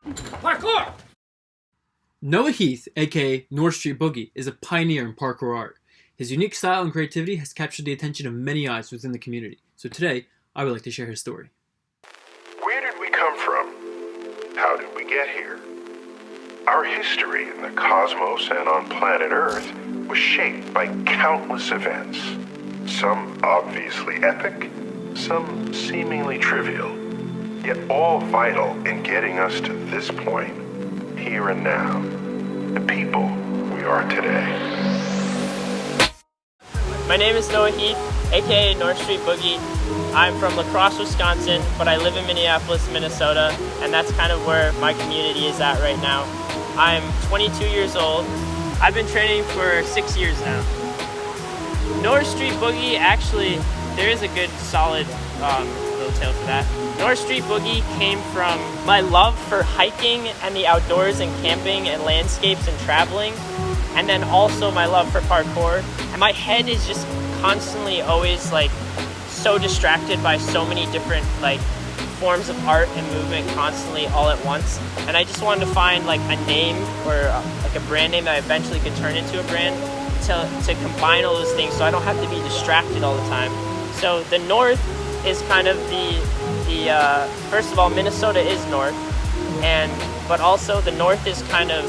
Parkour! Noah Heath, aka North Street Boogie, is a pioneer in parkour art. His unique style and creativity has captured the attention of many eyes within the community. So today, I would like to share his story. Where did we come from? How did we get here? Our history in the cosmos and on planet Earth was shaped by countless events. Some obviously epic, some seemingly trivial, yet all vital in getting us to this point, here and now, the people we are today. My name is Noah Heath, aka North Street Boogie. I'm from La Crosse, Wisconsin, but I live in Minneapolis, Minnesota, and that's kind of where my community is at right now. I'm 22 years old. I've been training for 6 years now. North Street Boogie, actually, there is a good solid little tale for that. North Street Boogie came from my love for hiking and the outdoors and camping and landscapes and traveling, and then also my love for parkour. And my head is just constantly always like so distracted by so many different like forms of art and movement constantly all at once. And I just wanted to find like a name or like a brand name that eventually could turn into a brand to combine all those things so I don't have to be distracted all the time. So the North is kind of the first of all, Minnesota is north, but also the North is kind of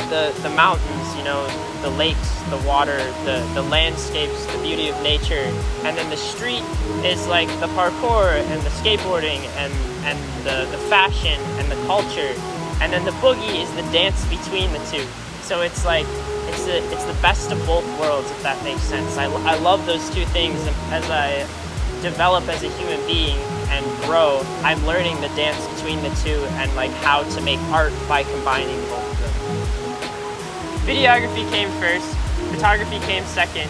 the mountains, you know, the lakes, the water, the landscapes, the beauty of nature. And then the street is like the parkour and the skateboarding and the fashion and the culture. And then the boogie is the dance between the two. So it's like it's the best of both worlds, if that makes sense. I love those two things, and as I develop as a human being and grow, I'm learning the dance between the two and like how to make art by combining both of them. Videography came first, photography came second.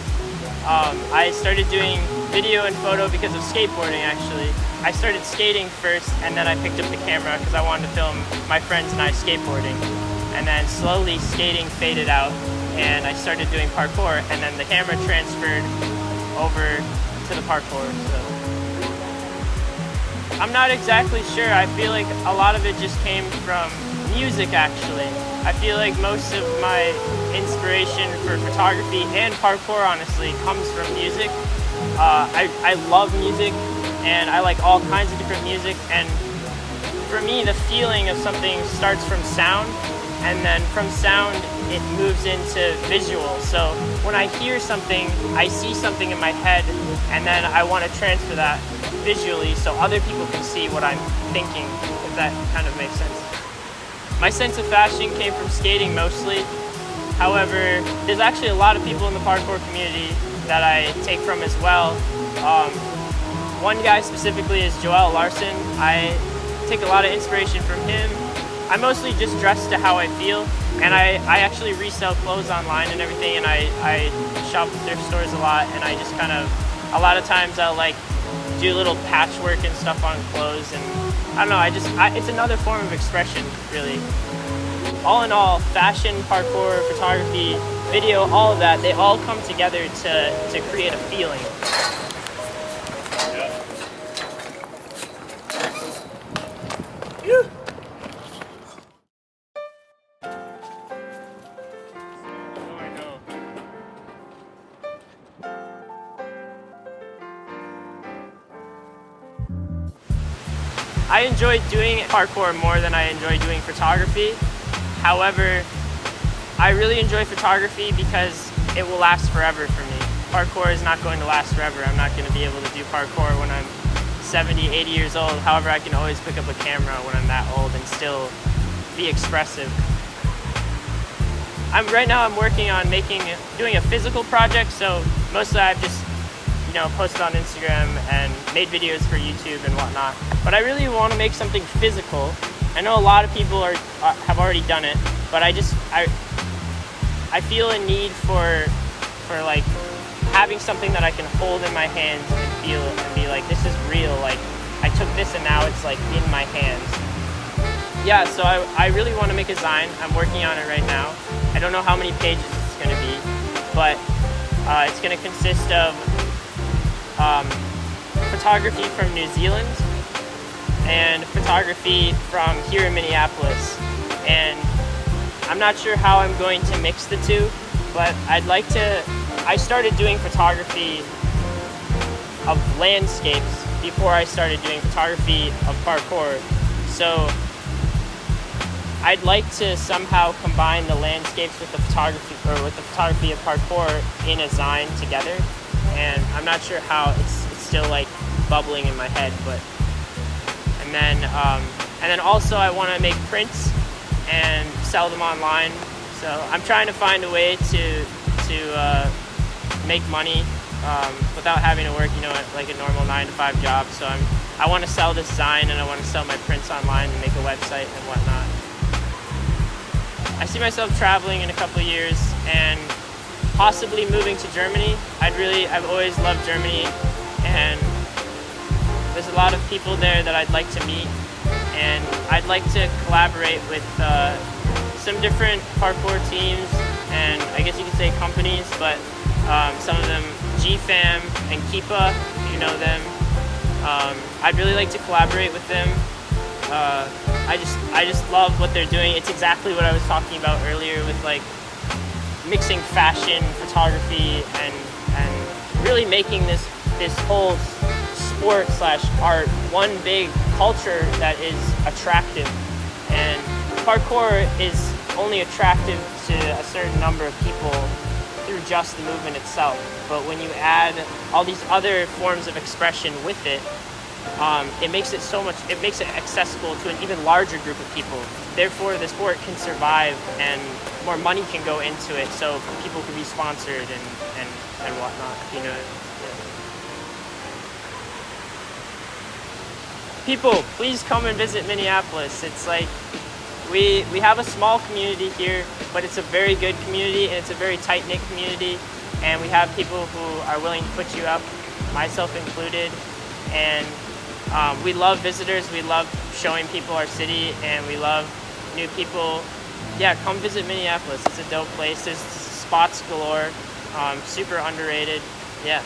I started doing video and photo because of skateboarding actually. I started skating first and then I picked up the camera because I wanted to film my friends and I skateboarding. And then slowly skating faded out and I started doing parkour, and then the camera transferred over to the parkour. So I'm not exactly sure. I feel like a lot of it just came from music actually. I feel like most of my inspiration for photography and parkour honestly comes from music. I love music and I like all kinds of different music, and for me the feeling of something starts from sound, and then from sound it moves into visual. So when I hear something, I see something in my head, and then I want to transfer that visually so other people can see what I'm thinking, if that kind of makes sense. My sense of fashion came from skating mostly. However, there's actually a lot of people in the parkour community that I take from as well. One guy specifically is Joel Larson. I take a lot of inspiration from him. I mostly just dress to how I feel, and I actually resell clothes online and everything, and I shop at thrift stores a lot, and I just kind of, a lot of times I'll like do little patchwork and stuff on clothes, and I don't know, it's another form of expression, really. All in all, fashion, parkour, photography, video, all of that, they all come together to create a feeling. I enjoy doing parkour more than I enjoy doing photography. However, I really enjoy photography because it will last forever for me. Parkour is not going to last forever. I'm not going to be able to do parkour when I'm 70, 80 years old. However, I can always pick up a camera when I'm that old and still be expressive. Right now I'm working on doing a physical project, so mostly I've just posted on Instagram and made videos for YouTube and whatnot. But I really want to make something physical. I know a lot of people have already done it, but I feel a need for like having something that I can hold in my hands and feel and be like, this is real. Like I took this and now it's like in my hands. Yeah, so I really want to make a design. I'm working on it right now. I don't know how many pages it's going to be, but it's going to consist of photography from New Zealand and photography from here in Minneapolis. And I'm not sure how I'm going to mix the two, but I started doing photography of landscapes before I started doing photography of parkour. So I'd like to somehow combine the landscapes with the photography of parkour in a zine together. And I'm not sure how. It's still like bubbling in my head, but and then also I want to make prints and sell them online. So I'm trying to find a way to make money without having to work, like a normal 9-to-5 job. So I want to sell this zine, and I want to sell my prints online and make a website and whatnot. I see myself traveling in a couple of years and possibly moving to Germany. I've always loved Germany, and there's a lot of people there that I'd like to meet, and I'd like to collaborate with some different parkour teams, and I guess you could say companies, but some of them, GFAM and Keepa, if you know them. I'd really like to collaborate with them. I just love what they're doing. It's exactly what I was talking about earlier with like mixing fashion, photography, and really making this whole sport/art one big culture that is attractive. And parkour is only attractive to a certain number of people through just the movement itself. But when you add all these other forms of expression with it, it makes it accessible to an even larger group of people. Therefore, the sport can survive and more money can go into it, so people can be sponsored and whatnot, Yeah. People, please come and visit Minneapolis. It's like, we have a small community here, but it's a very good community, and it's a very tight-knit community, and we have people who are willing to put you up, myself included, and we love visitors. We love showing people our city, and we love new people. Yeah, come visit Minneapolis. It's a dope place. There's spots galore, super underrated. Yeah.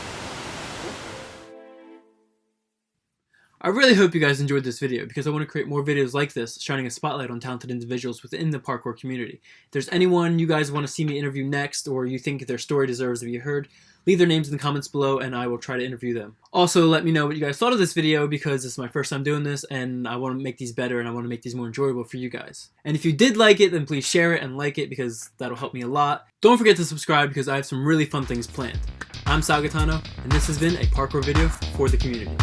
I really hope you guys enjoyed this video, because I want to create more videos like this, shining a spotlight on talented individuals within the parkour community. If there's anyone you guys want to see me interview next, or you think their story deserves to be heard, leave their names in the comments below and I will try to interview them. Also, let me know what you guys thought of this video, because this is my first time doing this and I want to make these better and I want to make these more enjoyable for you guys. And if you did like it, then please share it and like it, because that'll help me a lot. Don't forget to subscribe, because I have some really fun things planned. I'm Sal Gaetano, and this has been a parkour video for the community.